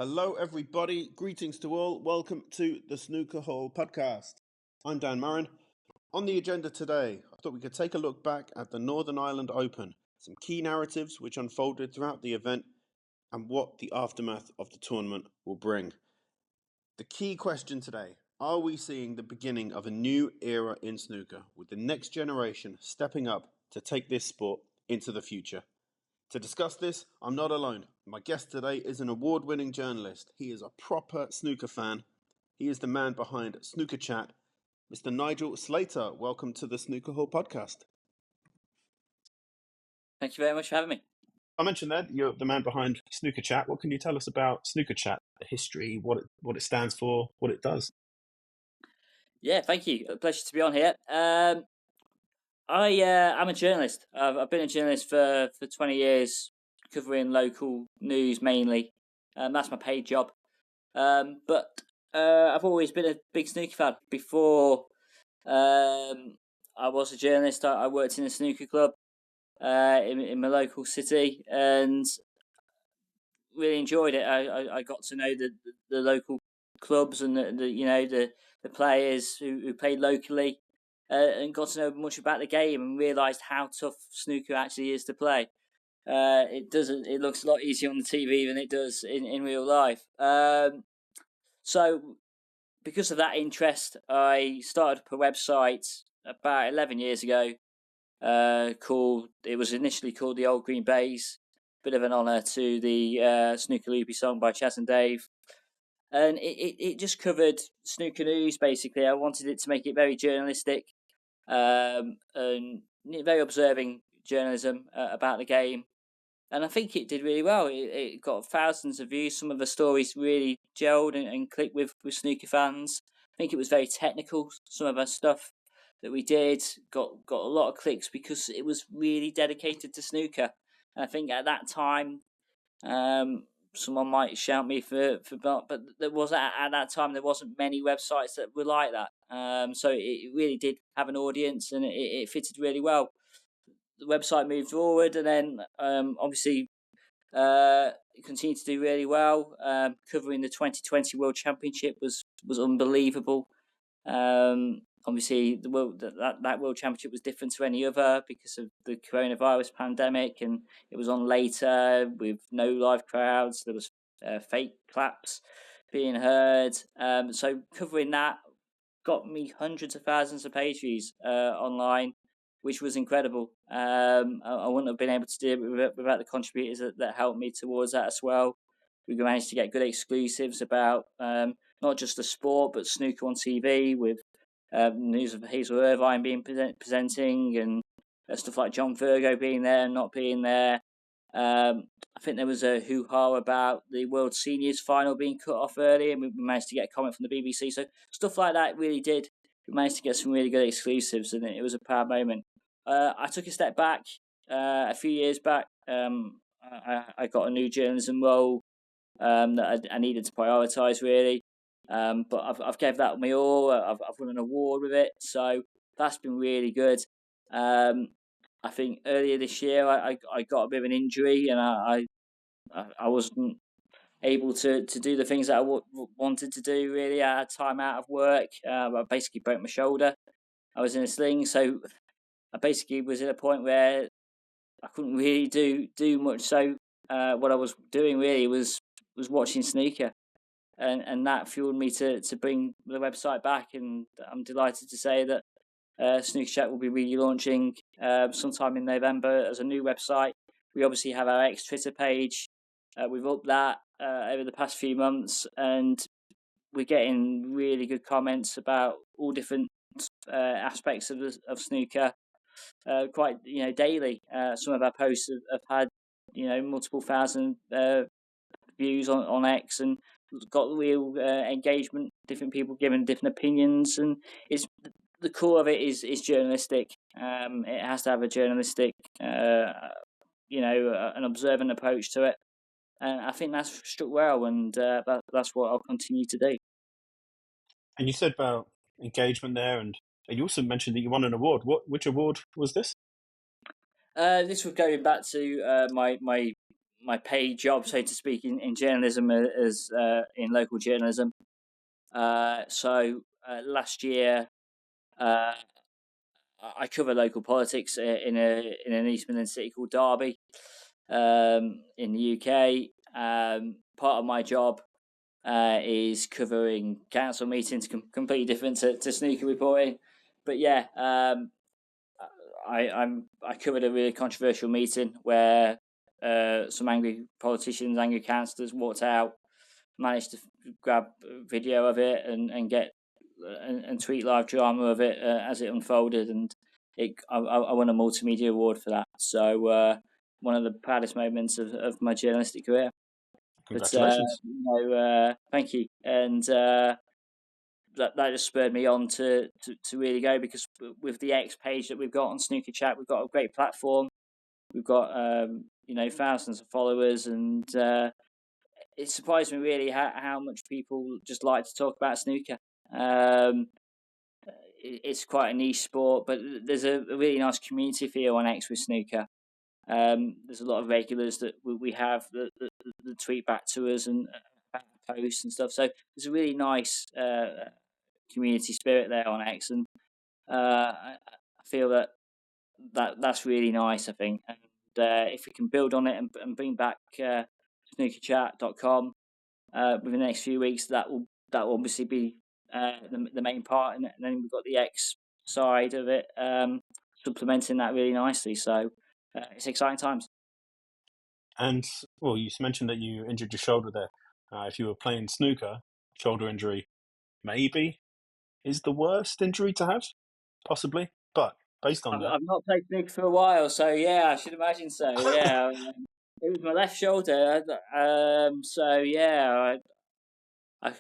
Hello, everybody. Greetings to all. Welcome to the Snooker Hall podcast. I'm Dan Murrin. On the agenda today, I thought we could take a look back at the Northern Ireland Open, some key narratives which unfolded throughout the event, and what the aftermath of the tournament will bring. The key question today: are we seeing the beginning of a new era in snooker, with the next generation stepping up to take this sport into the future? To discuss this, I'm not alone. My guest today is an award-winning journalist. He is a proper snooker fan. He is the man behind Snooker Chat, Mr. Nigel Slater. Welcome to the Snooker Hall podcast. Thank you very much for having me. I mentioned that you're the man behind Snooker Chat. What can you tell us about Snooker Chat, the history, what it stands for, what it does? Yeah, thank you. A pleasure to be on here. I'm a journalist. I've been a journalist for 20 years, covering local news mainly. That's my paid job. But I've always been a big snooker fan. Before I was a journalist, I worked in a snooker club in my local city and really enjoyed it. I got to know the local clubs and the players who played locally. And got to know much about the game and realised how tough snooker actually is to play. It looks a lot easier on the TV than it does in real life. So because of that interest, I started up a website about 11 years ago. It was initially called the Old Green Bays. Bit of an honour to the Snooker Loopy song by Chas and Dave. And it just covered snooker news, basically. I wanted it to make it very journalistic. And very observing journalism about the game, and I think it did really well. It got thousands of views. Some of the stories really gelled and clicked with snooker fans. I think it was very technical. Some of our stuff that we did got a lot of clicks because it was really dedicated to snooker. And I think at that time, someone might shout me for but there was at that time there wasn't many websites that were like that. So it really did have an audience, and it fitted really well. The website moved forward, and then obviously it continued to do really well. Covering the 2020 World Championship was unbelievable. Obviously, that World Championship was different to any other because of the coronavirus pandemic, and it was on later with no live crowds. There was fake claps being heard. So covering that got me hundreds of thousands of page views online, which was incredible. I wouldn't have been able to do it without the contributors that helped me towards that as well. We managed to get good exclusives about not just the sport, but snooker on TV, with news of Hazel Irvine being presenting, and stuff like John Virgo being there and not being there. I think there was a hoo-ha about the World Seniors final being cut off early, and we managed to get a comment from the BBC. So stuff like that really did. We managed to get some really good exclusives, and it was a proud moment. I took a step back a few years back. I got a new journalism role that I needed to prioritise, really. But I've gave that my all. I've won an award with it, so that's been really good. I think earlier this year I got a bit of an injury, and I wasn't able to do the things that I wanted to do, really. I had time out of work. I basically broke my shoulder. I was in a sling, so I basically was at a point where I couldn't really do much. So what I was doing really was watching snooker, and that fueled me to bring the website back. And I'm delighted to say that Snooker Chat will be relaunching sometime in November as a new website. We obviously have our ex-Twitter page. We've upped that over the past few months, and we're getting really good comments about all different aspects of snooker. Quite daily. Some of our posts have had multiple thousand views on X, and got real engagement. Different people giving different opinions, and it's the core of it is journalistic. It has to have a journalistic, an observant approach to it, and I think that's struck well, and that's what I'll continue to do. And you said about engagement there, and you also mentioned that you won an award. Which award was this? This was going back to my my paid job, so to speak, in journalism, as in local journalism. So last year, I cover local politics in an East Midlands city called Derby, in the UK. Part of my job is covering council meetings, completely different to snooker reporting. But yeah, I covered a really controversial meeting where some angry politicians, angry councillors walked out, managed to grab video of it and get and tweet live drama of it as it unfolded, and I won a multimedia award for that. So one of the proudest moments of my journalistic career. Congratulations. But thank you, and that just spurred me on to really go, because with the X page that we've got on Snooker Chat, we've got a great platform. We've got thousands of followers, and it surprised me really how much people just like to talk about snooker. It's quite a niche sport, but there's a really nice community feel on X with snooker. There's a lot of regulars that we have that tweet back to us and posts and stuff. So there's a really nice community spirit there on X, and I feel that's really nice, I think. And if we can build on it and bring back snookerchat.com within the next few weeks, that will obviously be the main part, and then we've got the X side of it supplementing that really nicely. So it's exciting times. And well, you mentioned that you injured your shoulder there. If you were playing snooker, shoulder injury maybe is the worst injury to have, possibly. But based on that, I've not played snooker for a while, so yeah, I should imagine so. Yeah, it was my left shoulder. So yeah, I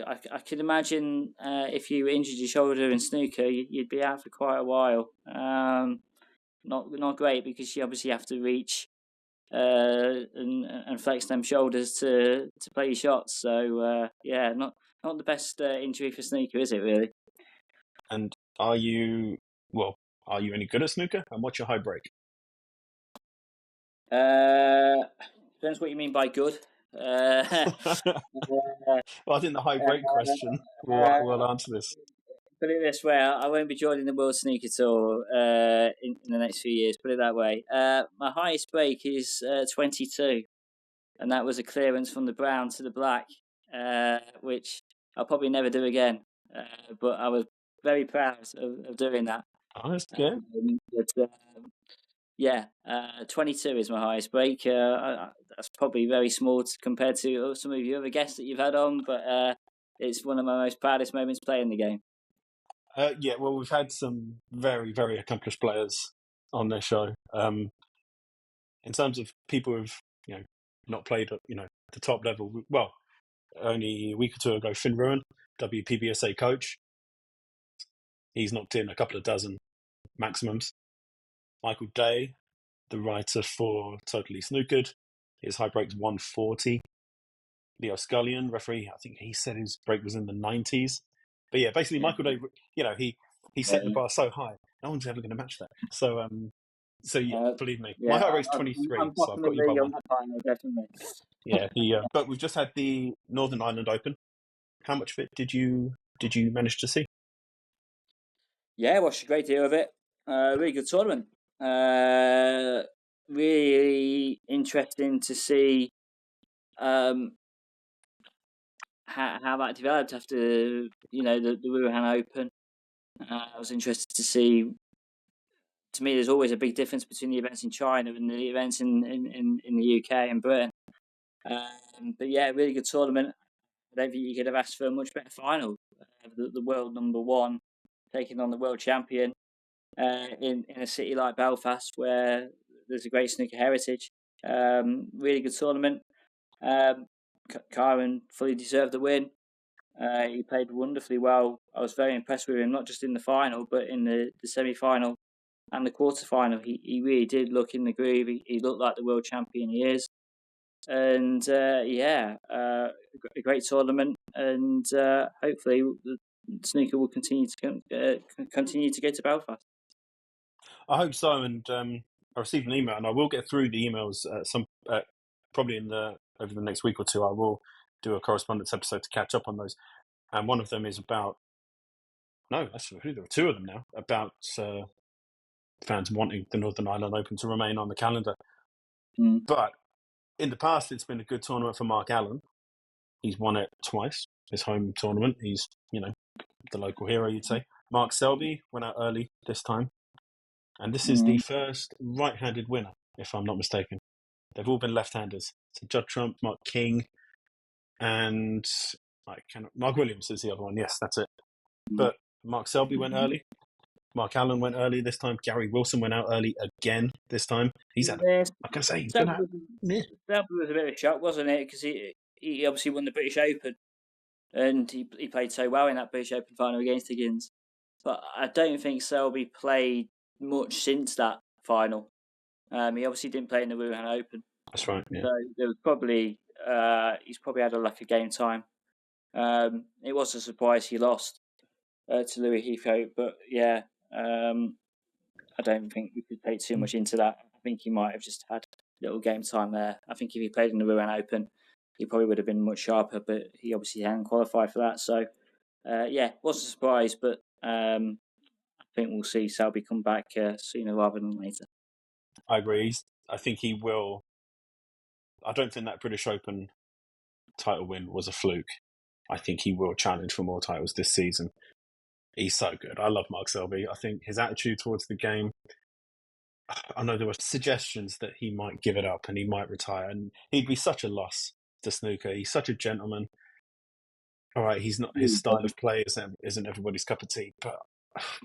could imagine if you injured your shoulder in snooker, you'd be out for quite a while. Not great, because you obviously have to reach and flex them shoulders to play your shots. So yeah, not the best injury for snooker, is it really? and are you any good at snooker? And what's your high break? Depends what you mean by good. Well, I think the high break question will answer this. Put it this way, I won't be joining the World Snooker Tour in the next few years, put it that way. My highest break is 22, and that was a clearance from the brown to the black, which I'll probably never do again. But I was very proud of doing that. Honest, yeah. Yeah, 22 is my highest break. That's probably very small compared to some of your other guests that you've had on, but it's one of my most proudest moments playing the game. Yeah, well, we've had some very, very accomplished players on this show. In terms of people who've not played at the top level, well, only a week or two ago, Finn Ruin, WPBSA coach, he's knocked in a couple of dozen maximums. Michael Day, the writer for Totally Snookered, his high break's 140. Leo Scullion, referee, I think he said his break was in the 90s. But yeah, basically Michael Day, he set the bar so high, no one's ever going to match that. So yeah, believe me, my high rate's 23, so I've got you by one. Definitely. Yeah, but we've just had the Northern Ireland Open. How much of it did you manage to see? Yeah, watched a great deal of it. Really good tournament. Really interesting to see how that developed after the Wuhan Open. I was interested to see. To me, there's always a big difference between the events in China and the events in the UK and Britain. But yeah, really good tournament. I don't think you could have asked for a much better final. The world number one taking on the world champion in a city like Belfast, where there's a great snooker heritage. Really good tournament. Kyron fully deserved the win. He played wonderfully well. I was very impressed with him, not just in the final, but in the semi-final and the quarter-final. He really did look in the groove. He looked like the world champion he is. And a great tournament, and hopefully snooker will continue to go to Belfast. I hope so, and I received an email, and I will get through the emails probably over the next week or two, I will do a correspondence episode to catch up on those. And one of them is about there are two of them now about fans wanting the Northern Ireland Open to remain on the calendar. But in the past, it's been a good tournament for Mark Allen. He's won it twice, his home tournament. He's, the local hero, you'd say. Mark Selby went out early this time. And this is the first right-handed winner, if I'm not mistaken. They've all been left-handers. So Judd Trump, Mark King, and Mark Williams is the other one. Yes, that's it. But Mark Selby went early. Mark Allen went early this time. Gary Wilson went out early again this time. He's had, like I say, he's been out. Selby was a bit of a shock, wasn't it? Because he obviously won the British Open, and he played so well in that British Open final against Higgins. But I don't think Selby played much since that final. He obviously didn't play in the Wuhan Open. That's right. Yeah. So there was probably he's probably had a game time. It was a surprise he lost to Louis Heathcote, but yeah, I don't think we could take too much into that. I think he might have just had a little game time there. I think if he played in the Wuhan Open, he probably would have been much sharper, but he obviously hadn't qualified for that. So yeah, was a surprise, but I think we'll see Selby come back sooner rather than later. I agree. I think he will. I don't think that British Open title win was a fluke. I think he will challenge for more titles this season. He's so good. I love Mark Selby. I think his attitude towards the game, I know there were suggestions that he might give it up and he might retire, and he'd be such a loss to snooker. He's such a gentleman. All right, he's not, his style of play isn't everybody's cup of tea, but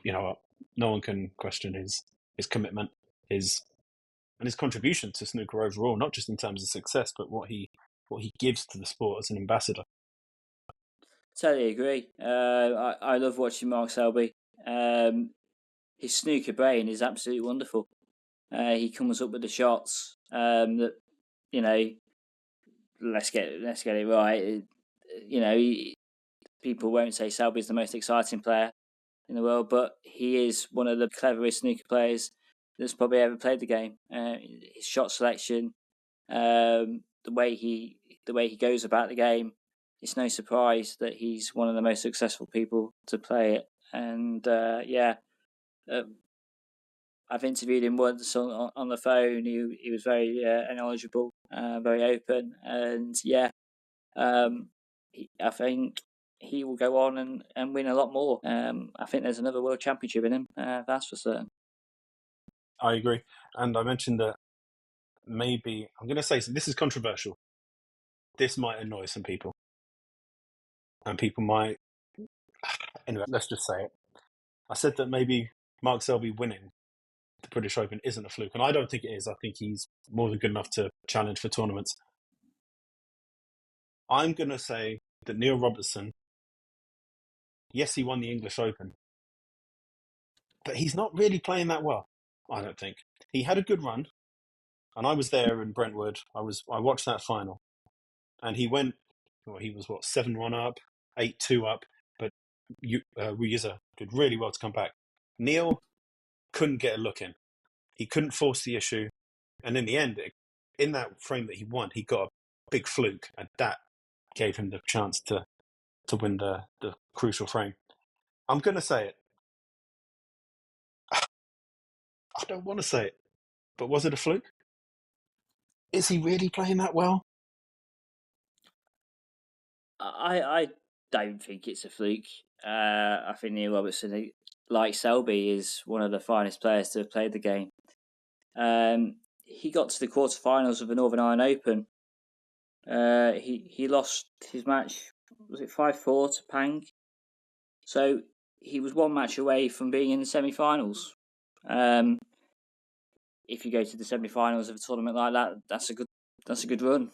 you know what? No one can question his commitment, and his contribution to snooker overall, not just in terms of success, but what he gives to the sport as an ambassador. Totally agree. I love watching Mark Selby. His snooker brain is absolutely wonderful. He comes up with the shots that, let's get it right. People won't say Selby's the most exciting player in the world, but he is one of the cleverest snooker players that's probably ever played the game. His shot selection, the way he goes about the game, it's no surprise that he's one of the most successful people to play it. And I've interviewed him once on the phone. He was very knowledgeable, very open, and I think he will go on and win a lot more. I think there's another World Championship in him. That's for certain. I agree, and I mentioned that maybe I'm going to say this is controversial. This might annoy some people, and people might. Anyway, let's just say it. I said that maybe Mark Selby winning the British Open isn't a fluke, and I don't think it is. I think he's more than good enough to challenge for tournaments. I'm going to say that Neil Robertson, yes, he won the English Open, but he's not really playing that well, I don't think. He had a good run, and I was there in Brentwood. I watched that final, and he was 7-1 up, 8-2 up, but Ruiza did really well to come back. Neil couldn't get a look in. He couldn't force the issue, and in the end, in that frame that he won, he got a big fluke, and that gave him the chance to win the crucial frame. I'm going to say it. I don't want to say it, but was it a fluke? Is he really playing that well? I don't think it's a fluke. I think Neil Robertson, like Selby, is one of the finest players to have played the game. He got to the quarterfinals of the Northern Ireland Open. He lost his match, was it 5-4 to Pang? So he was one match away from being in the semi-finals. If you go to the semi-finals of a tournament like that, that's a good run.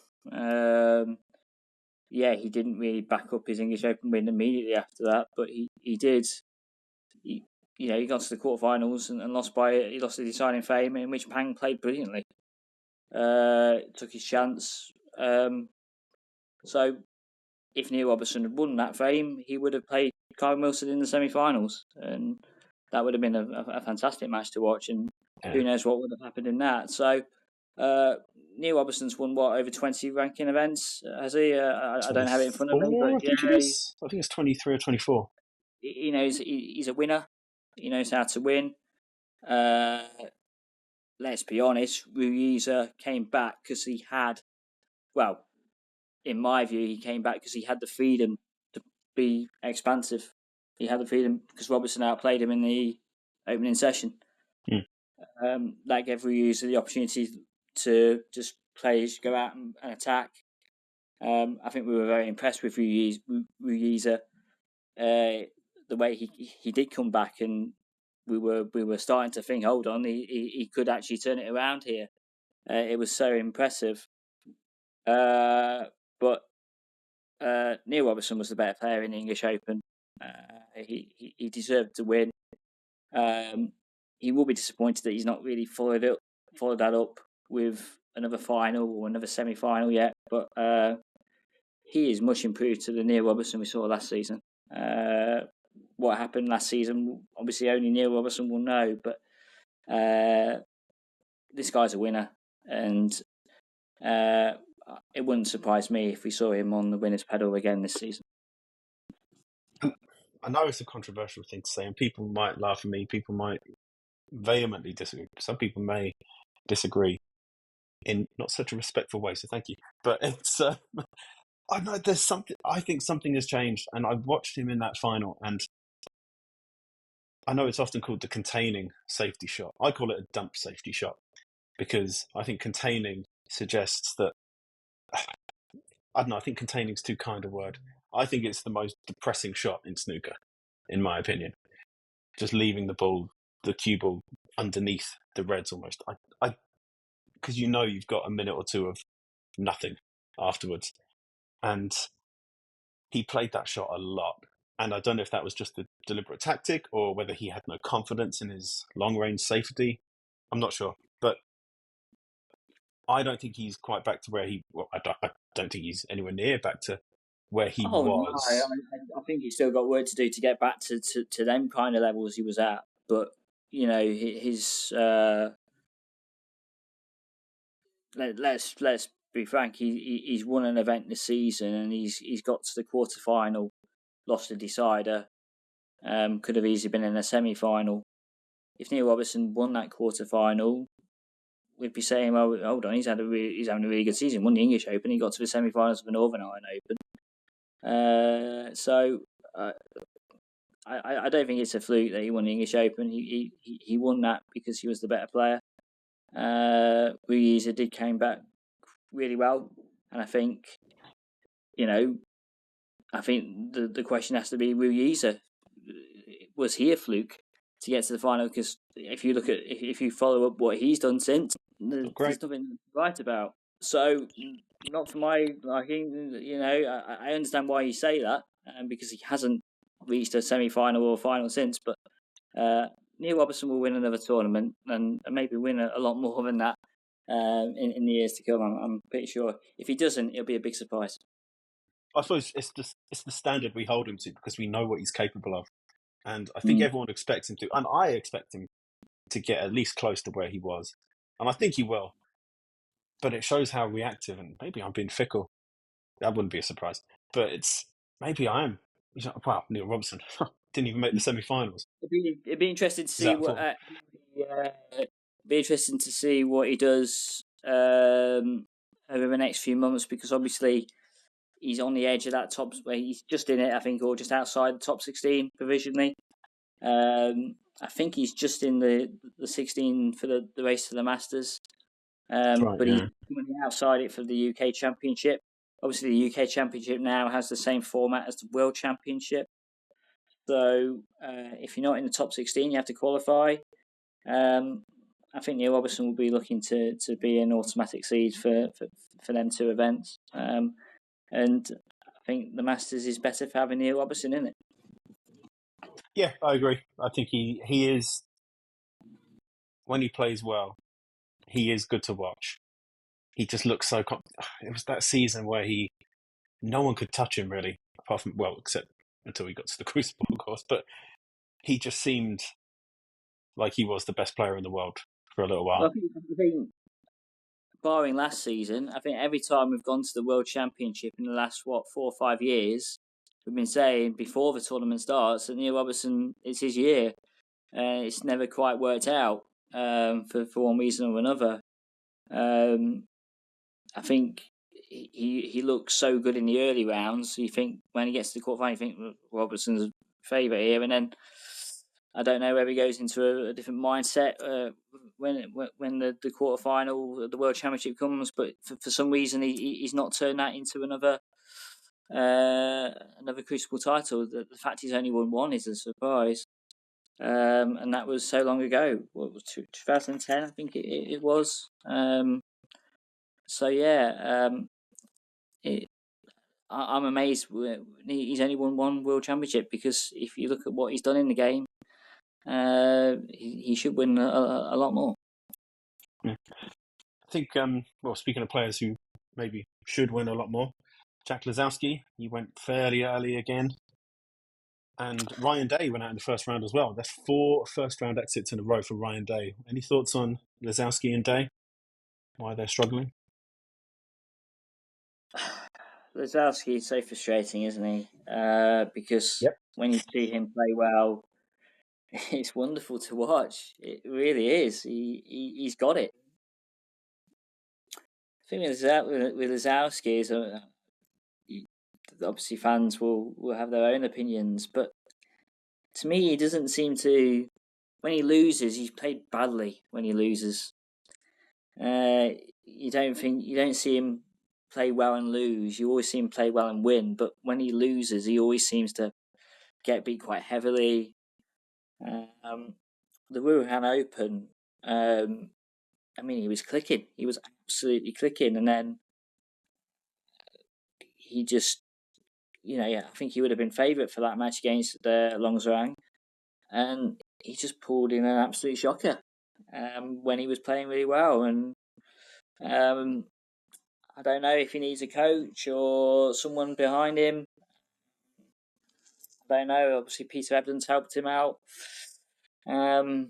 He didn't really back up his English Open win immediately after that, but he did. He got to the quarterfinals and lost the deciding frame, in which Pang played brilliantly. Took his chance. So if Neil Robertson had won that frame, he would have played Kyle Wilson in the semi-finals, and that would have been a fantastic match to watch. And who knows what would have happened in that? So Neil Robertson's won over 20 ranking events, has he? I don't have it in front of me, but I think it is. I think it's 23 or 24. he knows he's a winner. He knows how to win. Let's be honest, Ruiza came back because he had, well, in my view, he came back because he had the freedom to be expansive. He had the freedom because Robertson outplayed him in the opening session. That gave Ruiza the opportunity to just go out and attack. I think we were very impressed with Ruiza. The way he did come back, and we were starting to think, hold on, he could actually turn it around here. It was so impressive. But Neil Robertson was the better player in the English Open. He deserved to win. He will be disappointed that he's not really followed that up with another final or another semi-final yet. But he is much improved to the Neil Robertson we saw last season. What happened last season, obviously only Neil Robertson will know, but this guy's a winner, and it wouldn't surprise me if we saw him on the winner's pedal again this season. I know it's a controversial thing to say, and people might laugh at me, people might vehemently disagree. Some people may disagree in not such a respectful way, so thank you. But it's I know there's something. I think something has changed, and I watched him in that final, and I know it's often called the containing safety shot. I call it a dump safety shot because I think containing suggests that I don't know. I think containing is too kind a word. I think it's the most depressing shot in snooker, in my opinion. Just leaving the ball, the cue ball, underneath the reds almost. Because you've got a minute or two of nothing afterwards. And he played that shot a lot. And I don't know if that was just a deliberate tactic or whether he had no confidence in his long-range safety. I'm not sure. But I don't think he's quite back to where he... Well, I don't think he's anywhere near back to where he was. No, I think he's still got work to do to get back to them kind of levels he was at. But, his... Let's be frank. He's won an event this season, and he's got to the quarterfinal, lost a decider. Could have easily been in a semi-final. If Neil Robertson won that quarterfinal, we'd be saying, well, hold on, he's having a really good season. Won the English Open, he got to the semi-finals of the Northern Ireland Open. So I don't think it's a fluke that he won the English Open. He won that because he was the better player. Ruiza came back really well, and I think the question has to be, Ruiza, was he a fluke to get to the final? Because if you follow up what he's done since, there's nothing right about. So not for my liking. I understand why you say that, because he hasn't reached a semi-final or final since. But Neil Robertson will win another tournament and maybe win a lot more than that in the years to come. I'm pretty sure. If he doesn't, it'll be a big surprise. I suppose it's the standard we hold him to because we know what he's capable of. And I think everyone expects him to. And I expect him to get at least close to where he was. And I think he will. But it shows how reactive, and maybe I'm being fickle. That wouldn't be a surprise. But maybe I am. Wow, Neil Robertson didn't even make the semi-finals. It'd be interesting to see what he does over the next few months, because obviously he's on the edge of that top. He's just in it, I think, or just outside the top 16 provisionally. I think he's just in the 16 for the race to the Masters. But he's outside it for the UK Championship. Obviously, the UK Championship now has the same format as the World Championship. So if you're not in the top 16, you have to qualify. I think Neil Robertson will be looking to be an automatic seed for them two events. And I think the Masters is better for having Neil Robertson in it. Yeah, I agree. I think he is, when he plays well, he is good to watch. He just looks so... It was that season where no one could touch him, really, apart from, except until he got to the Crucible, of course. But he just seemed like he was the best player in the world for a little while. I think barring last season, I think every time we've gone to the World Championship in the last 4 or 5 years, we've been saying before the tournament starts that Neil Robertson, it's his year. It's never quite worked out for one reason or another. I think he looks so good in the early rounds. You think when he gets to the quarterfinal, you think Robertson's favourite here, and then I don't know whether he goes into a different mindset when the quarterfinal, the World Championship comes. But for some reason, he's not turned that into another crucible title. The fact he's only won one is a surprise. And that was so long ago. What was 2010? I think it was. So yeah, I'm amazed. He's only won one World Championship, because if you look at what he's done in the game, he should win a lot more. Yeah. I think, well, speaking of players who maybe should win a lot more, Jack Lazowski, he went fairly early again. And Ryan Day went out in the first round as well. That's 4 first-round exits in a row for Ryan Day. Any thoughts on Lazowski and Day? Why they're struggling? Lazowski is so frustrating, isn't he? Because when you see him play well, it's wonderful to watch. It really is. He's got it. The thing with Lazowski is, obviously fans will have their own opinions, but to me, he doesn't seem to. When he loses, he's played badly. When he loses, you don't see him play well and lose. You always see him play well and win. But when he loses, he always seems to get beat quite heavily. The Wuhan Open, I mean, he was clicking. He was absolutely clicking, and then he just, I think he would have been favourite for that match against Longzhang, and he just pulled in an absolute shocker when he was playing really well. And I don't know if he needs a coach or someone behind him. I don't know. Obviously, Peter Ebdon's helped him out. I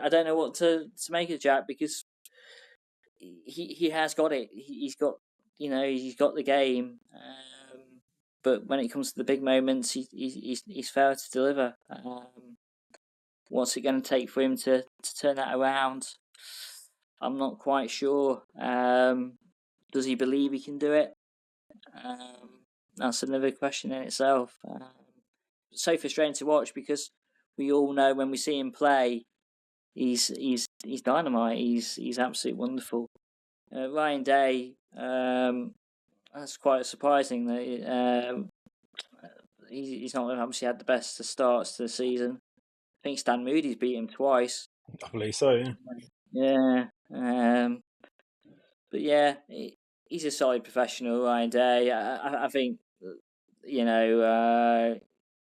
don't know what to make of Jack, because he has got it. He's got the game. But when it comes to the big moments, he's failed to deliver. What's it going to take for him to turn that around? I'm not quite sure. Does he believe he can do it? That's another question in itself. So frustrating to watch, because we all know when we see him play, he's dynamite. He's absolutely wonderful. Ryan Day, that's quite surprising that he's not obviously had the best starts to the season. I think Stan Moody's beat him twice. I believe so, yeah. Yeah. But yeah, he's a solid professional, Ryan Day. I think,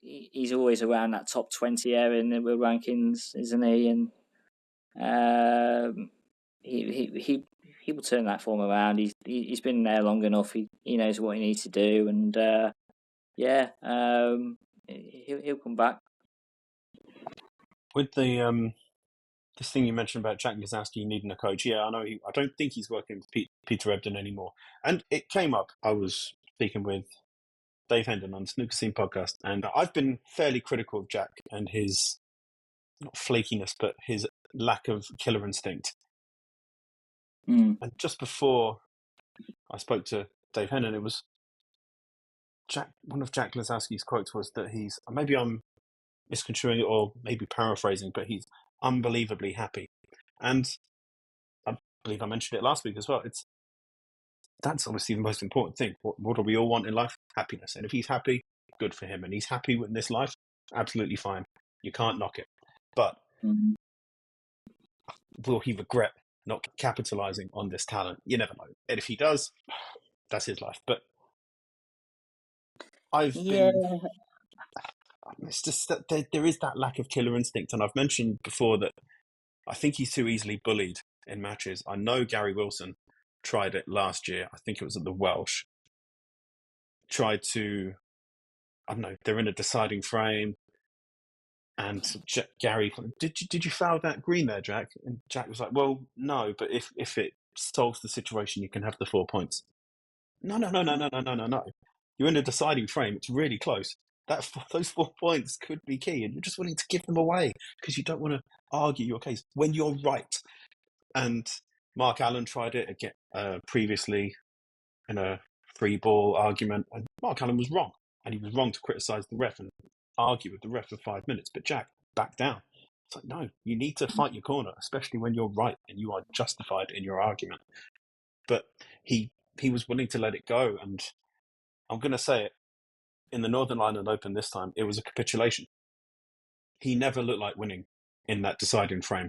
he's always around that top 20 area in the rankings, isn't he? And he will turn that form around. He's been there long enough. He knows what he needs to do, and he'll come back. With the this thing you mentioned about Jack Lazowski needing a coach, yeah, I know. I don't think he's working with Peter Ebdon anymore. And it came up. I was speaking with Dave Hendon on the Snooker Scene podcast, and I've been fairly critical of Jack and his, not flakiness, but his lack of killer instinct. And just before I spoke to Dave Hendon, it was one of Jack Lazowski's quotes was that maybe I'm misconstruing it or maybe paraphrasing, but he's unbelievably happy. And I believe I mentioned it last week as well. That's obviously the most important thing. What do we all want in life? Happiness. And if he's happy, good for him. And he's happy with this life, absolutely fine. You can't knock it. But will he regret not capitalizing on this talent? You never know. And if he does, that's his life. But it's just that there is that lack of killer instinct. And I've mentioned before that I think he's too easily bullied in matches. I know Gary Wilson tried it last year. I think it was at the Welsh. Tried to, I don't know, they're in a deciding frame. And Gary, did you foul that green there, Jack? And Jack was like, well, no, but if it solves the situation, you can have the 4 points. No. You're in a deciding frame. It's really close. Those 4 points could be key, and you're just willing to give them away because you don't want to argue your case when you're right. And Mark Allen tried it again previously in a free ball argument, and Mark Allen was wrong, and he was wrong to criticise the ref and argue with the ref for 5 minutes. But Jack backed down. It's like, no, you need to fight your corner, especially when you're right and you are justified in your argument. But he was willing to let it go, and I'm going to say it, in the Northern Ireland Open this time, it was a capitulation. He never looked like winning in that deciding frame.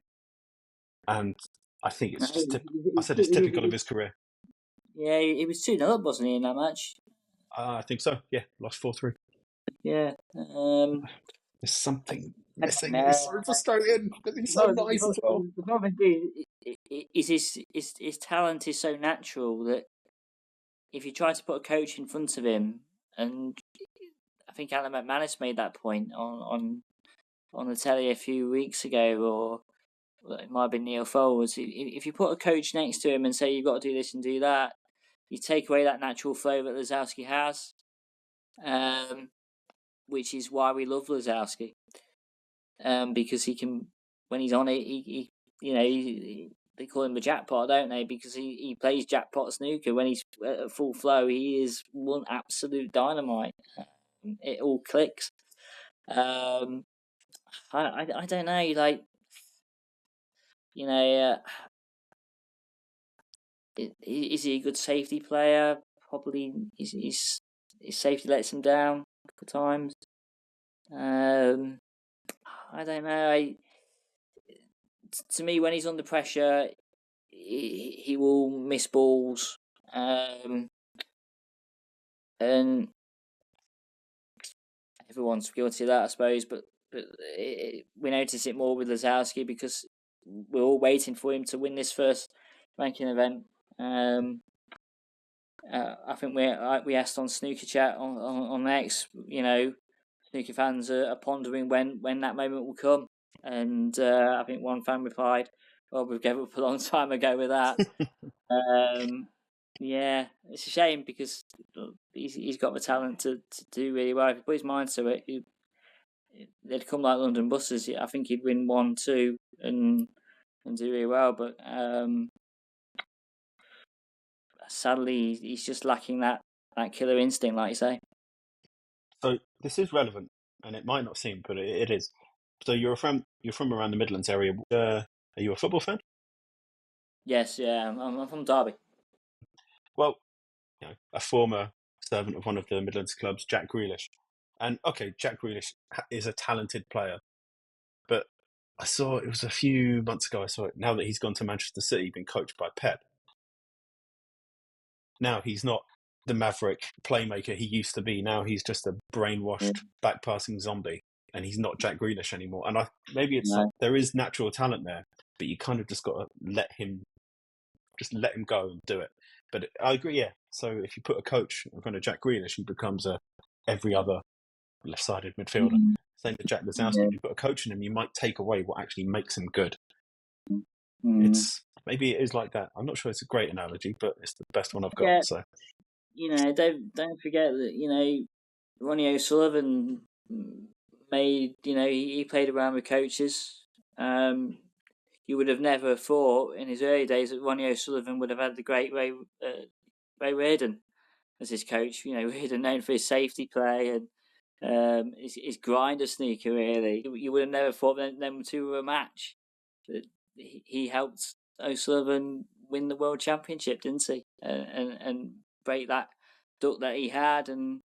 And I think it's just, it's typical of his career. Yeah, he was 2-0 up, wasn't he, in that match? I think so, yeah. Lost 4-3. Yeah. There's something missing. It's so frustrating because he's so nice as well. The problem is his talent is so natural that if you try to put a coach in front of him, and I think Alan McManus made that point on the telly a few weeks ago, or it might have been Neil Foles. If you put a coach next to him and say you've got to do this and do that, you take away that natural flow that Lazowski has, which is why we love Lazowski. Because he can, when he's on it, they call him the jackpot, don't they? Because he plays jackpot snooker. When he's at full flow, he is one absolute dynamite. It all clicks. I don't know, like, is he a good safety player? Probably. His safety lets him down a couple of times. I don't know. To me, when he's under pressure, he will miss balls, and everyone's guilty of that, I suppose. But we notice it more with Lazowski because we're all waiting for him to win this first ranking event. I think we asked on Snooker Chat on X, snooker fans are pondering when that moment will come, and I think one fan replied, "Well, we gave up a long time ago with that." Yeah, it's a shame because he's got the talent to do really well. If he put his mind to it, they'd come like London buses. I think he'd win 1-2 and do really well, but sadly, he's just lacking that killer instinct, like you say. So this is relevant, and it might not seem, but it is. So you're from around the Midlands area. Are you a football fan? Yes, yeah, I'm from Derby. Well, a former servant of one of the Midlands clubs, Jack Grealish. And okay, Jack Grealish is a talented player, but I saw it was a few months ago. I saw it now that he's gone to Manchester City, been coached by Pep. Now he's not the maverick playmaker he used to be. Now he's just a brainwashed, back-passing zombie, and he's not Jack Grealish anymore. And maybe it's there is natural talent there, but you kind of just got to let him go and do it. But I agree, yeah. So if you put a coach in front of Jack Grealish, he becomes every other left-sided midfielder. Same with Jack Lazowski. If you put a coach in him, you might take away what actually makes him good. Maybe it is like that. I'm not sure it's a great analogy, but it's the best one I've got. Yeah. So don't forget that Ronnie O'Sullivan made he played around with coaches. You would have never thought in his early days that Ronnie O'Sullivan would have had the great Ray Reardon as his coach. Reardon known for his safety play and his grinder sneaker. Really, you would have never thought them two were a match. That he helped O'Sullivan win the world championship, didn't he? And break that duck that he had, and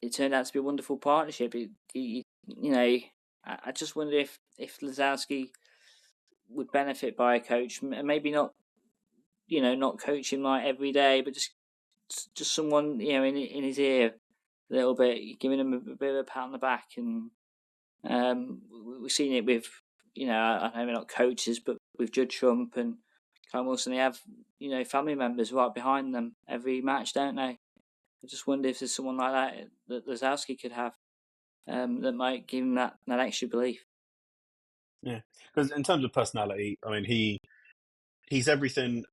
it turned out to be a wonderful partnership. I just wonder if Lazowski would benefit by a coach, and maybe not, not coach him like every day, but just someone in his ear a little bit, giving him a bit of a pat on the back. And we've seen it with I know we're not coaches, but with Judd Trump and Kyle Wilson, they have family members right behind them every match, don't they? I just wonder if there's someone like that Lazowski could have that might give him that extra belief. Yeah, because in terms of personality, I mean, He's everything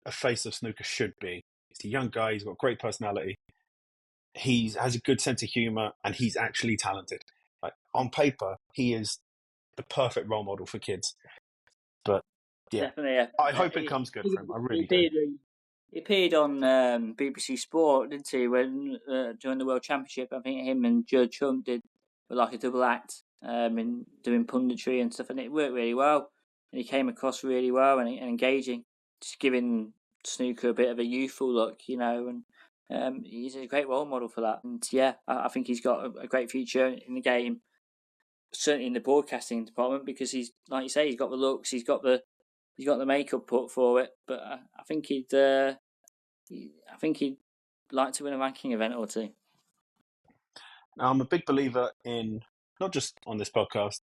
a face of snooker should be. He's a young guy. He's got great personality. He has a good sense of humour, and he's actually talented. Like, on paper, he is the perfect role model for kids. But yeah, Definitely. I hope it comes good for him. I really do. He appeared on BBC Sport, didn't he? When during the World Championship, I think him and Judd Trump did like a double act, in doing punditry and stuff, and it worked really well. And he came across really well and engaging, just giving snooker a bit of a youthful look, and he's a great role model for that. And yeah, I think he's got a great future in the game, certainly in the broadcasting department, because he's, like you say, he's got the looks, he's got the makeup put for it. But I think he'd like to win a ranking event or two. Now, I'm a big believer in, not just on this podcast,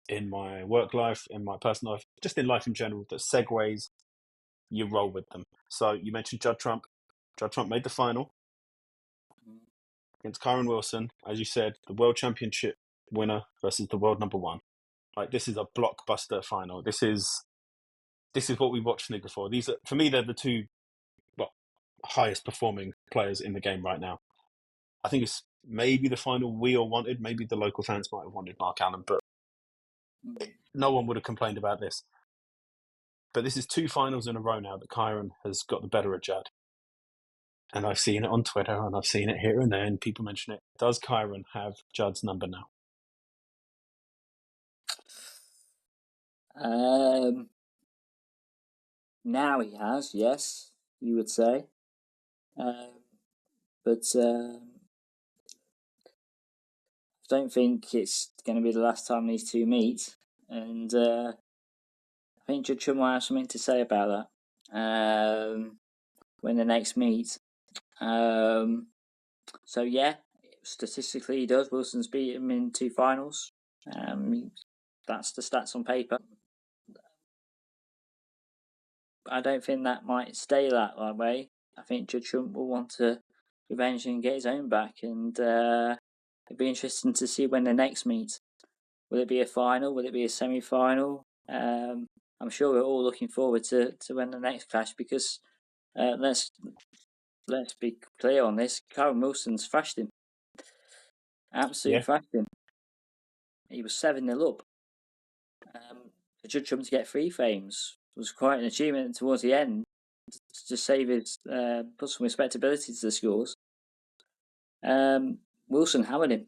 in my work life, in my personal life, just in life in general, that segues, you roll with them. So you mentioned Judd Trump. Judd Trump made the final against Kyron Wilson. As you said, the world championship winner versus the world number one. Like, this is a blockbuster final. This is what we watch snooker for. These are, for me, they're the two highest performing players in the game right now. I think it's maybe the final we all wanted. Maybe the local fans might have wanted Mark Allen, but no one would have complained about this. But this is 2 finals in a row now that Kyron has got the better of Judd. And I've seen it on Twitter, and I've seen it here and there, and people mention it. Does Kyron have Judd's number now? Now he has, yes, you would say. But I don't think it's going to be the last time these two meet. And I think Judd Trump might have something to say about that when they next meet. So yeah, statistically he does. Wilson's beat him in 2 finals. That's the stats on paper. I don't think that might stay that way. I think Judd Trump will want to revenge and get his own back, and it'd be interesting to see when they next meet. Will it be a final? Will it be a semi-final? I'm sure we're all looking forward to when the next clash, because let's be clear on this. Kyron Wilson's thrashed him. Absolutely thrashed him. He was 7-0 up. For Judd Trump to get 3 frames was quite an achievement towards the end, to save his, put some respectability to the scores. Wilson hammered him.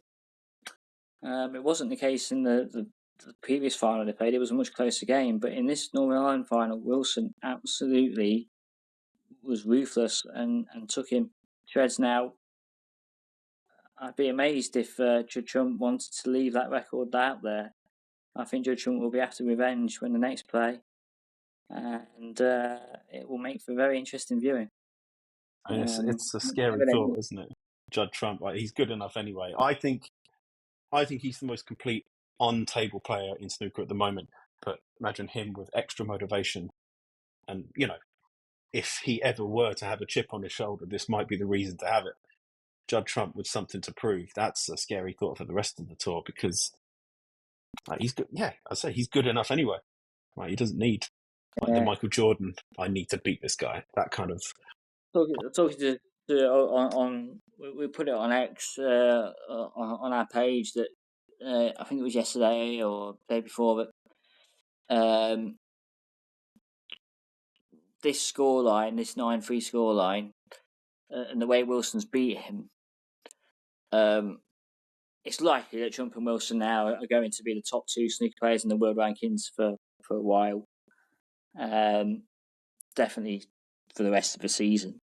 It wasn't the case in the previous final they played. It was a much closer game, but in this Northern Ireland final, Wilson absolutely was ruthless and took him shreds. Now, I'd be amazed if Judd Trump wanted to leave that record out there. I think Judd Trump will be after revenge when the next play, and it will make for very interesting viewing. It's a scary thought, isn't it? Judd Trump, like, he's good enough anyway. I think he's the most complete on-table player in snooker at the moment. But imagine him with extra motivation, and if he ever were to have a chip on his shoulder, this might be the reason to have it. Judd Trump with something to prove. That's a scary thought for the rest of the tour, because he's good. Yeah, I say he's good enough anyway. Right, he doesn't need the Michael Jordan. I need to beat this guy. That kind of. Talking to on we put it on X on our page that I think it was yesterday or the day before, but this scoreline, this 9-3 scoreline, and the way Wilson's beat him, it's likely that Trump and Wilson now are going to be the top 2 snooker players in the world rankings for a while. Definitely for the rest of the season.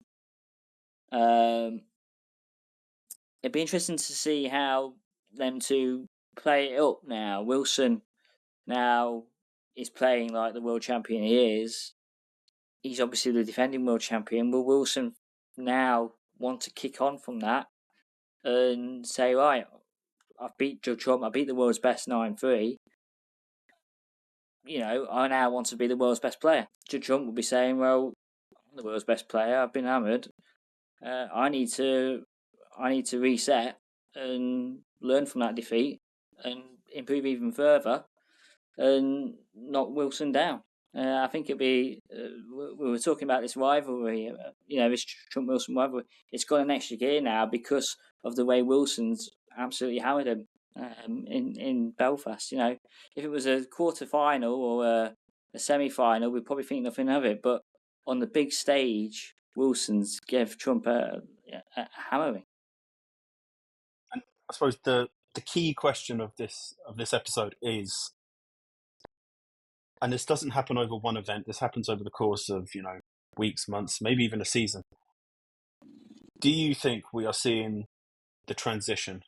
It'd be interesting to see how them two play it up now. Wilson now is playing like the world champion he is. He's obviously the defending world champion. Will Wilson now want to kick on from that and say, right, I've beat Judd Trump, I beat the world's best 9-3. I now want to be the world's best player. Judd Trump will be saying, well, I'm the world's best player, I've been hammered. I need to reset and learn from that defeat and improve even further and knock Wilson down. I think it'd be. We were talking about this rivalry, this Trump Wilson rivalry. It's got an extra gear now because of the way Wilson's absolutely hammered him in Belfast. If it was a quarter final or a semi final, we'd probably think nothing of it. But on the big stage, Wilson's gave Trump a hammering. And I suppose the key question of this episode is, and this doesn't happen over one event, this happens over the course of, weeks, months, maybe even a season. Do you think we are seeing the transition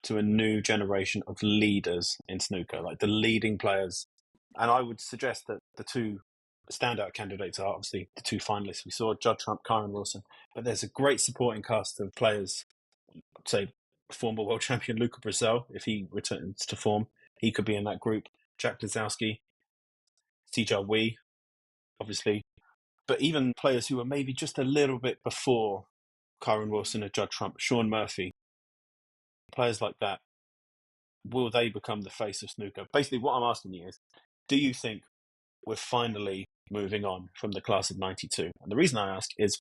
to a new generation of leaders in snooker, like the leading players? And I would suggest that the two standout candidates are obviously the two finalists. We saw Judd Trump, Kyron Wilson, but there's a great supporting cast of players. Say former world champion Luca Brazil, if he returns to form, he could be in that group. Jack Dazowski, Tijar Wee, obviously, but even players who were maybe just a little bit before Kyron Wilson and Judd Trump, Sean Murphy, players like that, will they become the face of snooker? Basically, what I'm asking you is, do you think we're finally moving on from the class of 92? And the reason I ask is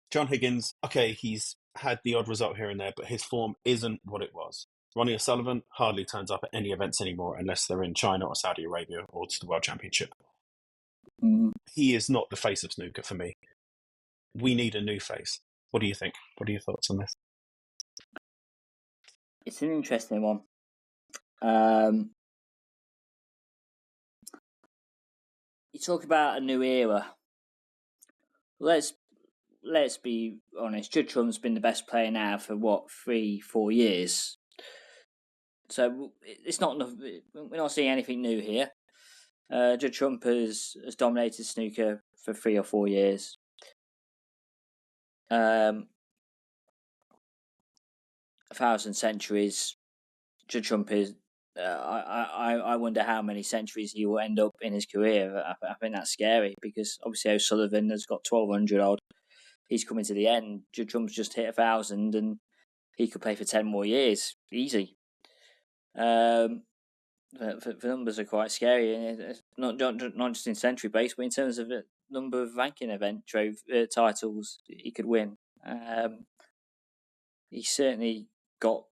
John Higgins, okay, he's had the odd result here and there, but his form isn't what it was. Ronnie O'Sullivan hardly turns up at any events anymore unless they're in China or Saudi Arabia or to the World Championship. He is not the face of snooker for me. We need a new face. What do you think? What are your thoughts on this? It's an interesting one. You talk about a new era. Let's be honest. Judd Trump's been the best player now for 3-4 years. So it's not enough. We're not seeing anything new here. Judd Trump has dominated snooker for 3 or 4 years. 1,000 centuries. Judd Trump is. I wonder how many centuries he will end up in his career. I think that's scary because obviously O'Sullivan has got 1,200 odd. He's coming to the end. Judd Trump's just hit 1,000 and he could play for 10 more years. Easy. The numbers are quite scary. It's not just in century base, but in terms of the number of ranking event titles he could win. He's certainly got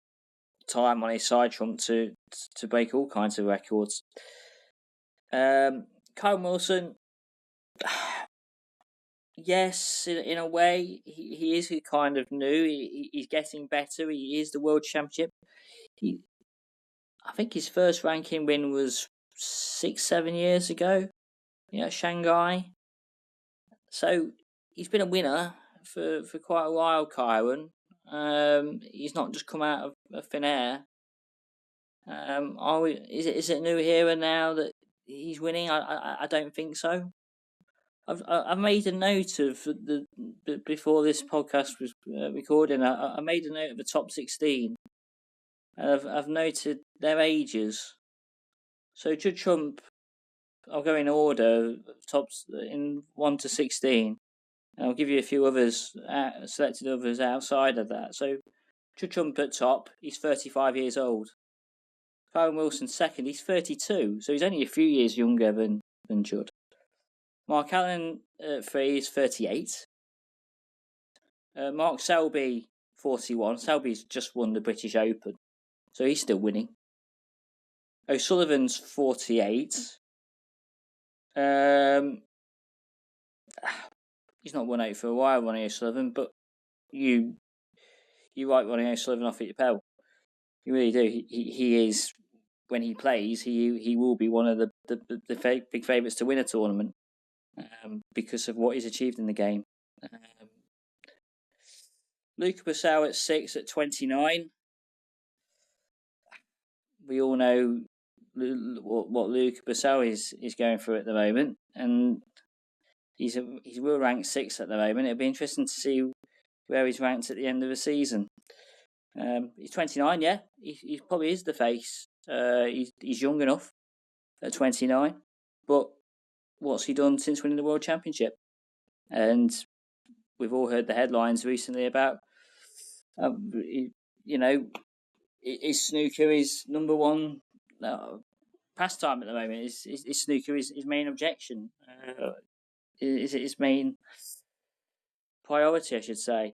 time on his side, Trump, to break all kinds of records. Kyron Wilson, yes, in a way, he is kind of new. He's getting better. He is the world championship. I think his first ranking win was 6-7 years ago. Shanghai. So he's been a winner for quite a while, Kyron. He's not just come out of thin air. Is it a new era now that he's winning? I don't think so. I've made a note of before this podcast was recording. I made a note of the top 16. And I've noted their ages. So Judd Trump, I'll go in order, tops in 1 to 16. And I'll give you a few others, selected others outside of that. So Judd Trump at top, he's 35 years old. Kyron Wilson second, he's 32, so he's only a few years younger than Judd. Mark Allen at 3 is 38. Mark Selby, 41. Selby's just won the British Open, so he's still winning. O'Sullivan's 48. He's not won out for a while, Ronnie O'Sullivan, but you write Ronnie O'Sullivan off at your pedal. You really do. He is, when he plays, he will be one of the big favourites to win a tournament because of what he's achieved in the game. Luca Brazil at 6 at 29. We all know what Luca Brazil is going through at the moment, and he's will rank 6 at the moment. It'll be interesting to see where he's ranked at the end of the season. He's 29, yeah. He probably is the face. He's young enough at 29, but what's he done since winning the World Championship? And we've all heard the headlines recently about, his snooker is number one pastime at the moment. Is snooker his main objection? Is it his main priority, I should say?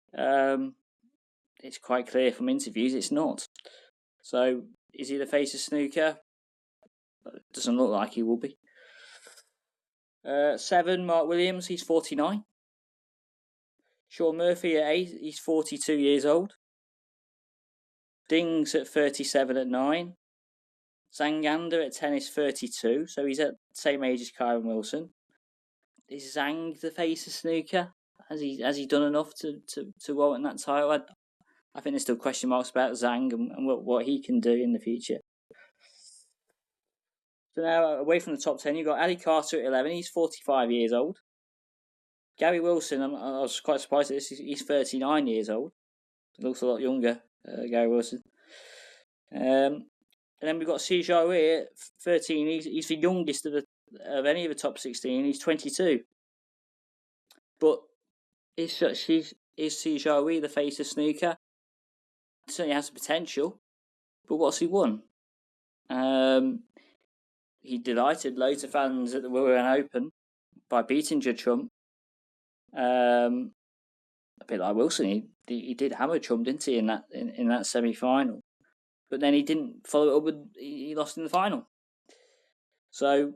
It's quite clear from interviews it's not. So, is he the face of snooker? Doesn't look like he will be. 7, Mark Williams, he's 49. Sean Murphy at 8, he's 42 years old. Ding's at 37 at 9. Zangander at 10 is 32, so he's at the same age as Kyron Wilson. Is Zhang the face of snooker? Has he done enough to warrant that title? I think there's still question marks about Zhang and what he can do in the future. So now, away from the top 10, you've got Ali Carter at 11. He's 45 years old. Gary Wilson, I was quite surprised at this. He's 39 years old. He looks a lot younger, Gary Wilson. And then we've ci Zhao at 13. He's the youngest of any of the top 16. He's 22. But is ci Zhao the face of snooker? Certainly has the potential. But what's he won? He delighted loads of fans at the Wimbledon Open by beating Judd Trump. A bit like Wilson, he did hammer Trump, didn't he, in that semi-final? But then he didn't follow it up with he lost in the final. So,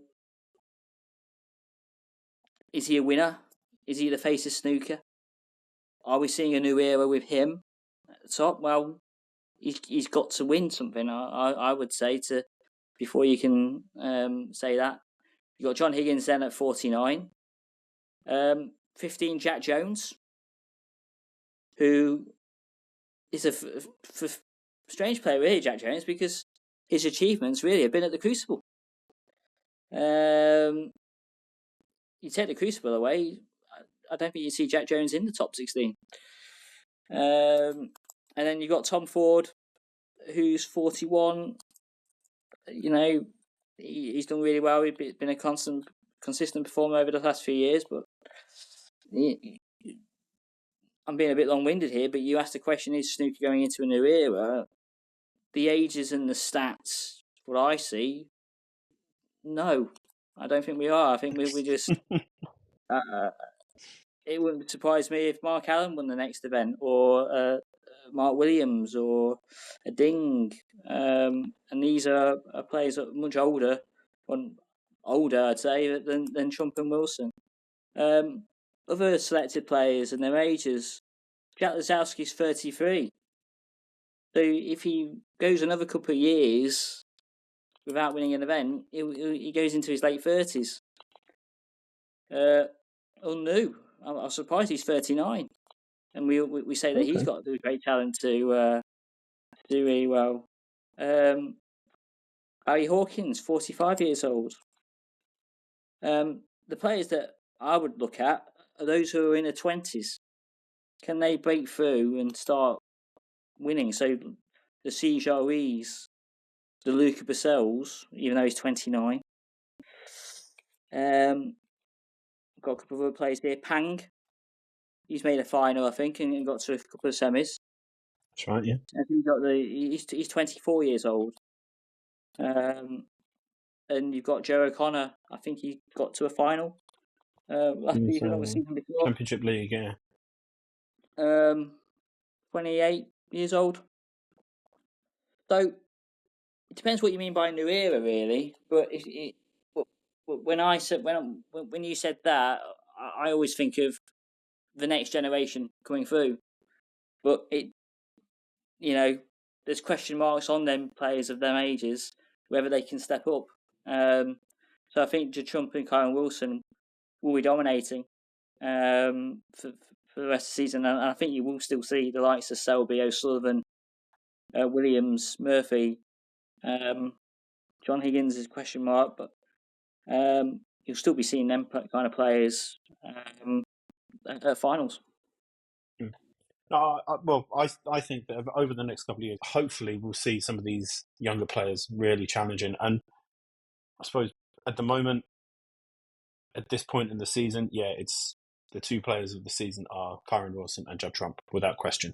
is he a winner? Is he the face of snooker? Are we seeing a new era with him at the top? Well, he's got to win something. I would say before you can say that. You got John Higgins then at 49. 15, Jack Jones, who is a strange player, really, Jack Jones, because his achievements really have been at the Crucible. You take the Crucible away, I don't think you see Jack Jones in the top 16. And then you've got Tom Ford, who's 41. You know, he's done really well. He's been a consistent performer over the last few years, but I'm being a bit long-winded here, but you asked the question, is snooker going into a new era? The ages and the stats, what I see, no. I don't think we are. I think we just... it wouldn't surprise me if Mark Allen won the next event, or Mark Williams, or a Ding. And these are players that are much older, I'd say, than Trump and Wilson. Other selected players and their ages, Jack Lazowski's 33. So if he goes another couple of years without winning an event, he goes into his late 30s. New. I'm surprised he's 39. And we say that he's got the great talent to do really well. Barry Hawkins, 45 years old. The players that I would look at are those who are in their 20s. Can they break through and start winning? So the ci Zhao's, the Luca Basells, even though he's 29. Got a couple of other players here. Pang, he's made a final, I think, and got to a couple of semis. That's right, yeah. And he's 24 years old. And you've got Joe O'Connor. I think he got to a final last season, obviously, before. Championship League, yeah. 28 years old. So it depends what you mean by new era, really. But when you said that, I always think of the next generation coming through. But there's question marks on them players of them ages, whether they can step up. So I think Trump and Kyron Wilson will be dominating for the rest of the season, and I think you will still see the likes of Selby, O'Sullivan, Williams, Murphy, John Higgins is a question mark, but you'll still be seeing them kind of players at finals. I think that over the next couple of years, hopefully we'll see some of these younger players really challenging. And I suppose at the moment, at this point in the season, it's the two players of the season are Kyron Wilson and Judd Trump, without question.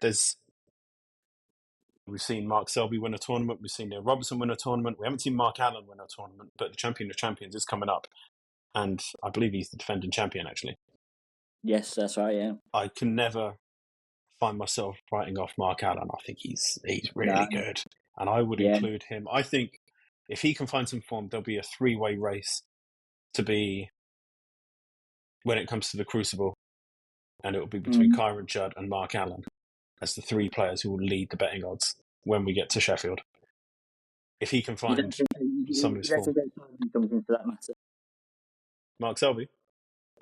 There's We've seen Mark Selby win a tournament. We've seen Neil Robertson win a tournament. We haven't seen Mark Allen win a tournament, but the Champion of Champions is coming up. And I believe he's the defending champion, actually. Yes, that's right, yeah. I can never find myself writing off Mark Allen. I think he's really good. And I would include him. I think if he can find some form, there'll be a three-way race to be when it comes to the Crucible. And it will be between Kyron Judd and Mark Allen as the three players who will lead the betting odds when we get to Sheffield. If he can find some of his form. Comes into that matter. Mark Selby?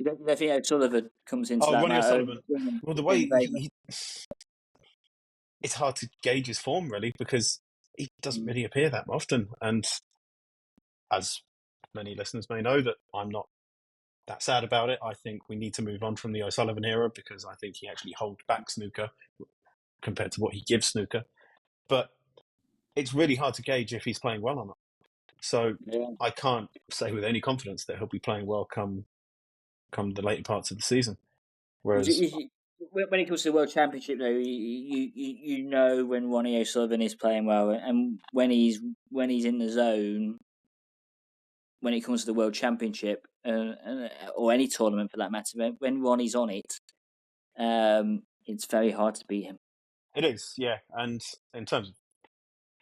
You don't think O'Sullivan comes into that Ronnie matter? O'Sullivan. Well, the way it's hard to gauge his form, really, because he doesn't really appear that often. And as many listeners may know, that I'm not that sad about it. I think we need to move on from the O'Sullivan era because I think he actually holds back snooker compared to what he gives snooker. But it's really hard to gauge if he's playing well or not. So I can't say with any confidence that he'll be playing well come the later parts of the season. Whereas when it comes to the World Championship, though, you know when Ronnie O'Sullivan is playing well, and when he's in the zone. When it comes to the World Championship, or any tournament for that matter, when Ronnie's on it, it's very hard to beat him. It is, yeah. And in terms of,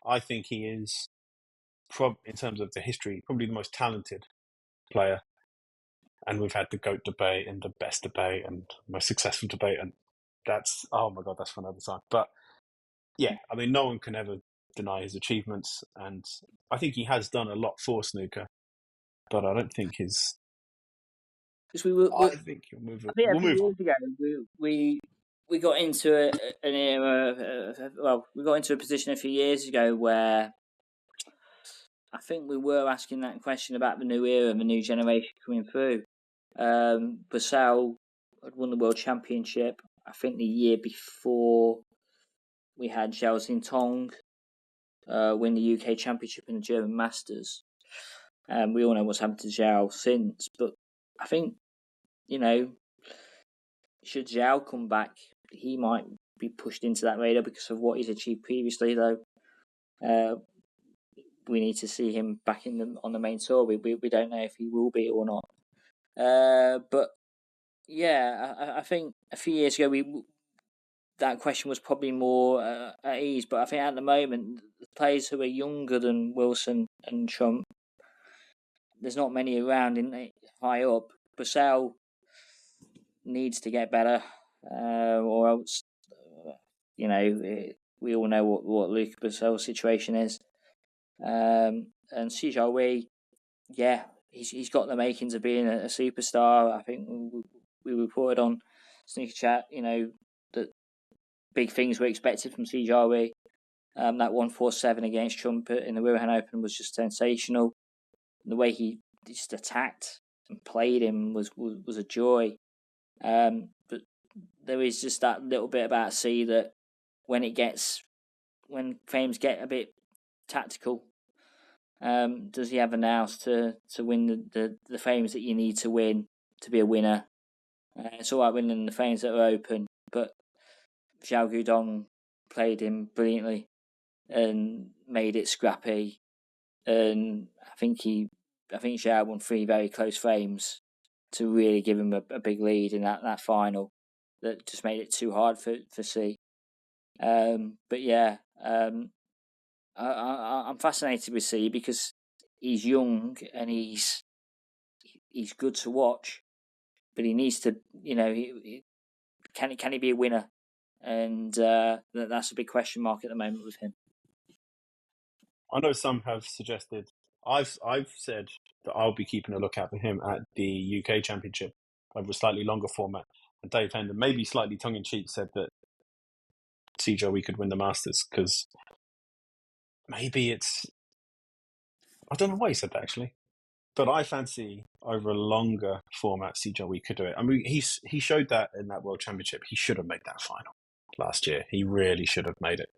I think he is, in terms of the history, probably the most talented player. And we've had the GOAT debate and the best debate and most successful debate. And that's, oh my God, that's for another time. But yeah, I mean, no one can ever deny his achievements. And I think he has done a lot for snooker. But I don't think his... I think he'll move on. We'll move on. Years ago, we got into an era, we got into a position a few years ago where I think we were asking that question about the new era and the new generation coming through. Basel had won the World Championship, I think the year before we had Zhao Xintong win the UK Championship and the German Masters. We all know what's happened to Zhao since, but I think, should Zhao come back, he might be pushed into that radar because of what he's achieved previously, though. We need to see him back on the main tour. We don't know if he will be or not. But yeah, I think a few years ago that question was probably more at ease. But I think at the moment, the players who are younger than Wilson and Trump, there's not many around high up. Basel needs to get better, or else, we all know what Luke Basel's situation is. And Si Jiahui, he's got the makings of being a superstar. I think we reported on Snooker Chat, that big things were expected from Si Jiahui. That 147 against Trump in the Wuhan Open was just sensational. The way he just attacked and played him was a joy. But there is just that little bit about C that when frames get a bit tactical, does he have a nous to win the frames that you need to win to be a winner? It's all right winning the frames that are open, but Zhao Guodong played him brilliantly and made it scrappy. And I think Zhao won 3 very close frames to really give him a big lead in that final. That just made it too hard for C. But yeah, I'm fascinated with C because he's young and he's good to watch, but he needs to, can he be a winner? And that's a big question mark at the moment with him. I know some have suggested. I've said that I'll be keeping a lookout for him at the UK Championship over a slightly longer format. And Dave Hendon, maybe slightly tongue-in-cheek, said that Si Jiahui could win the Masters because maybe it's... I don't know why he said that, actually. But I fancy over a longer format, Si Jiahui could do it. I mean, he showed that in that World Championship. He should have made that final last year. He really should have made it.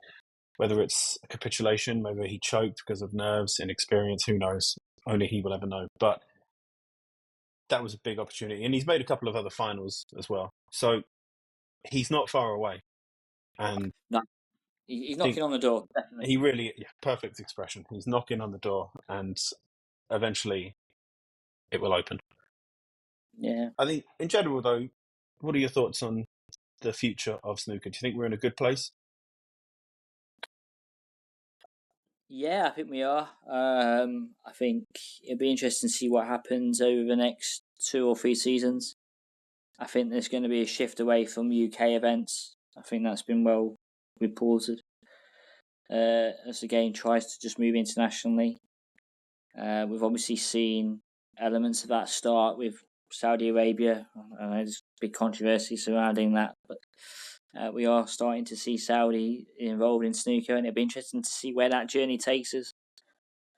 Whether it's a capitulation, maybe he choked because of nerves, inexperience, who knows? Only he will ever know. But that was a big opportunity. And he's made a couple of other finals as well. So he's not far away. And no. He's knocking on the door, definitely. He really, yeah, perfect expression. He's knocking on the door, and eventually it will open. Yeah. I think, in general, though, what are your thoughts on the future of snooker? Do you think we're in a good place? Yeah, I think we are. I think it'll be interesting to see what happens over the next 2 or 3 seasons. I think there's going to be a shift away from UK events. I think that's been well reported. As the game tries to just move internationally. We've obviously seen elements of that start with Saudi Arabia. I know there's big controversy surrounding that, but we are starting to see Saudi involved in snooker, and it'll be interesting to see where that journey takes us.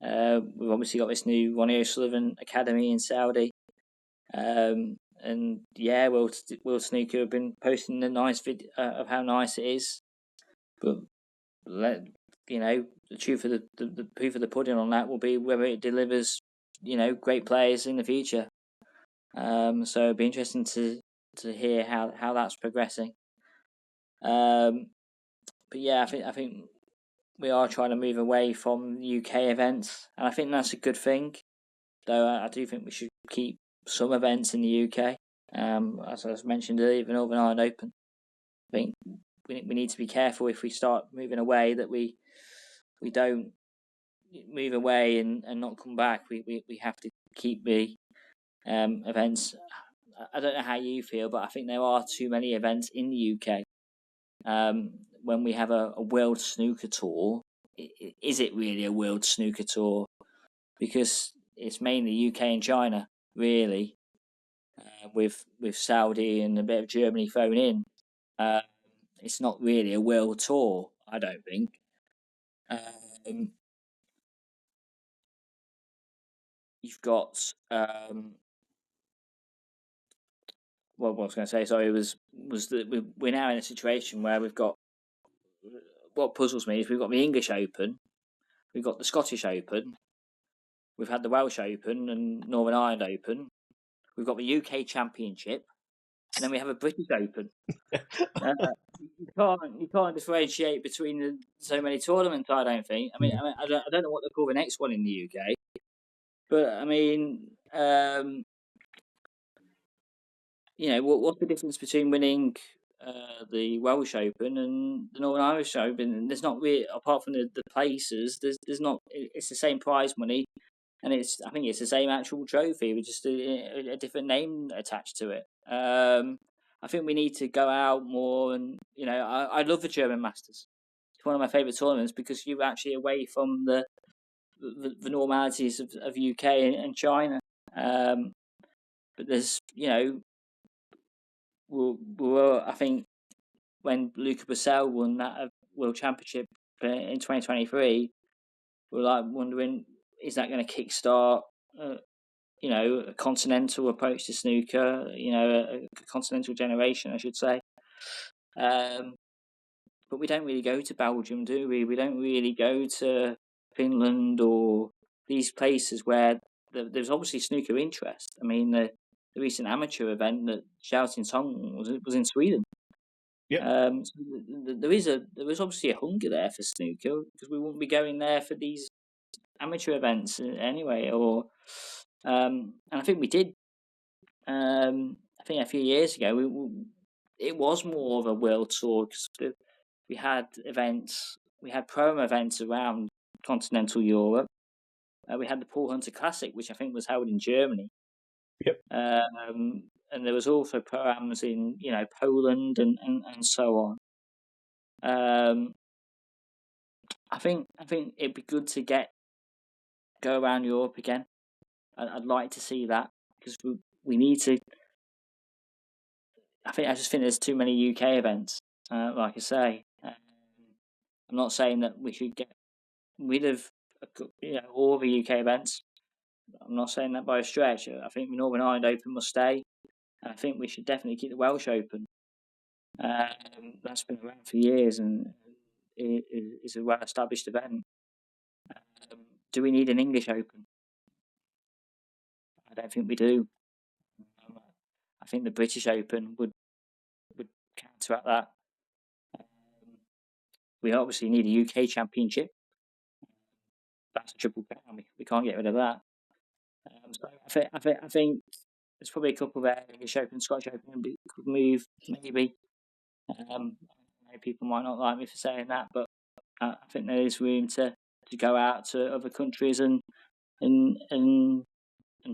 We've obviously got this new Ronnie O'Sullivan Academy in Saudi. And yeah, World Snooker have been posting a nice video of how nice it is. But the truth of the proof of the pudding on that will be whether it delivers, great players in the future. So it'll be interesting to hear how that's progressing. But yeah, I think we are trying to move away from UK events, and I think that's a good thing. Though I do think we should keep some events in the UK. As I mentioned earlier, the Northern Ireland Open. I think we need to be careful if we start moving away that we don't move away and not come back. We have to keep the events. I don't know how you feel, but I think there are too many events in the UK. When we have a World Snooker Tour, is it really a World Snooker Tour? Because it's mainly UK and China, really, with Saudi and a bit of Germany thrown in. It's not really a world tour, I don't think. You've got what I was going to say. Sorry, was that we're now in a situation where we've got, what puzzles me is we've got the English Open, we've got the Scottish Open, we've had the Welsh Open and Northern Ireland Open, we've got the UK Championship, and then we have a British Open. You can't differentiate between so many tournaments. I don't think. I don't know what they call the next one in the UK, but I mean, what's the difference between winning the Welsh Open and the Northern Irish Open? There's not really, apart from the places. There's not. It's the same prize money, and I think it's the same actual trophy with just a different name attached to it. I think we need to go out more, and I love the German Masters. It's one of my favourite tournaments because you're actually away from the normalities of UK and China. But there's, I think when Luca Bracel won that World Championship in 2023, we're like wondering, is that going to kickstart a continental approach to snooker, a continental generation, I should say. But we don't really go to Belgium, do we? We don't really go to Finland or these places where there's obviously snooker interest. I mean, the recent amateur event that Shouting Song was in Sweden. Yeah. So there is obviously a hunger there for snooker because we wouldn't be going there for these amateur events anyway. And I think we did. I think a few years ago, it was more of a world tour because we had events, we had promo events around continental Europe. We had the Paul Hunter Classic, which I think was held in Germany. Yep. And there was also programs in Poland and so on. I think it'd be good to go around Europe again. I'd like to see that because we need to. I just think there's too many UK events. Like I say, I'm not saying that we should get rid of all the UK events. I'm not saying that by a stretch. I think the Northern Ireland Open must stay, and I think we should definitely keep the Welsh Open. That's been around for years and is a well-established event. Do we need an English Open? I don't think we do. I think the British Open would counteract that. we obviously need a UK Championship. That's a triple crown. We can't get rid of that. So I think there's probably a couple there. English Open, Scottish Open could move maybe. People might not like me for saying that, but I think there is room to go out to other countries and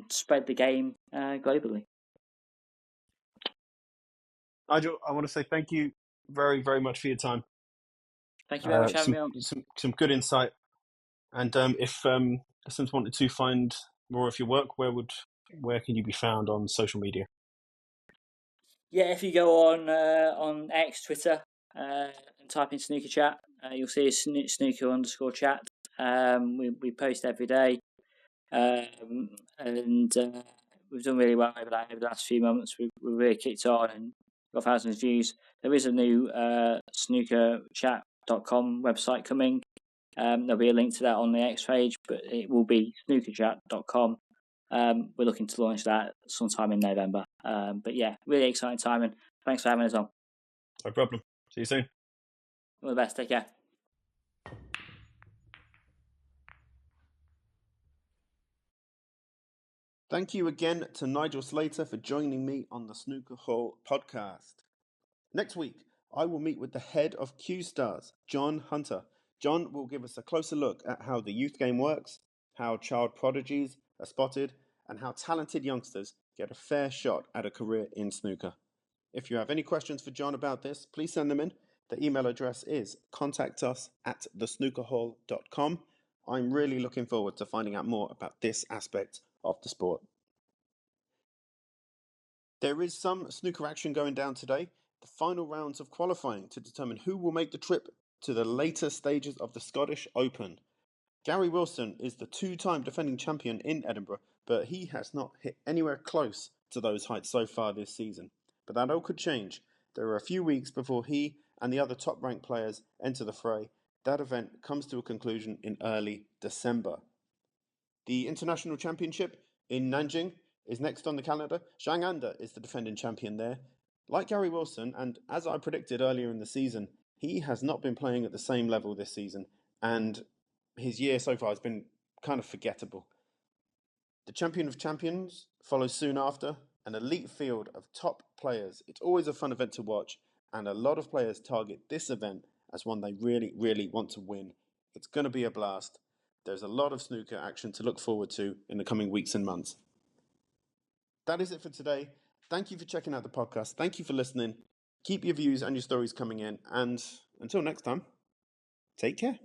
spread the game globally. Nigel, I want to say thank you very, very much for your time. Thank you very much for having me on. Some good insight. And if listeners wanted to find more of your work, where can you be found on social media? Yeah, if you go on X, Twitter, and type in Snooker Chat, you'll see snooker_chat. We post every day, and we've done really well over the last few months. We've really kicked on and got thousands of views. There is a new snookerchat.com website coming. There'll be a link to that on the X page, but it will be snookerchat.com. We're looking to launch that sometime in November. But yeah, really exciting time, and thanks for having us on. No problem. See you soon. All the best. Take care. Thank you again to Nigel Slater for joining me on the Snooker Hall podcast. Next week, I will meet with the head of Q Stars, John Hunter. John will give us a closer look at how the youth game works, how child prodigies are spotted, and how talented youngsters get a fair shot at a career in snooker. If you have any questions for John about this, please send them in. The email address is contactus@thesnookerhall.com. I'm really looking forward to finding out more about this aspect of the sport. There is some snooker action going down today. The final rounds of qualifying to determine who will make the trip to the later stages of the Scottish Open. Gary Wilson is the two-time defending champion in Edinburgh, but he has not hit anywhere close to those heights so far this season. But that all could change. There are a few weeks before he and the other top-ranked players enter the fray. That event comes to a conclusion in early December. The International Championship in Nanjing is next on the calendar. Zhang Anda is the defending champion there. Like Gary Wilson, and as I predicted earlier in the season, he has not been playing at the same level this season, and his year so far has been kind of forgettable. The Champion of Champions follows soon after, an elite field of top players. It's always a fun event to watch, and a lot of players target this event as one they really, really want to win. It's going to be a blast. There's a lot of snooker action to look forward to in the coming weeks and months. That is it for today. Thank you for checking out the podcast. Thank you for listening. Keep your views and your stories coming in. And until next time, take care.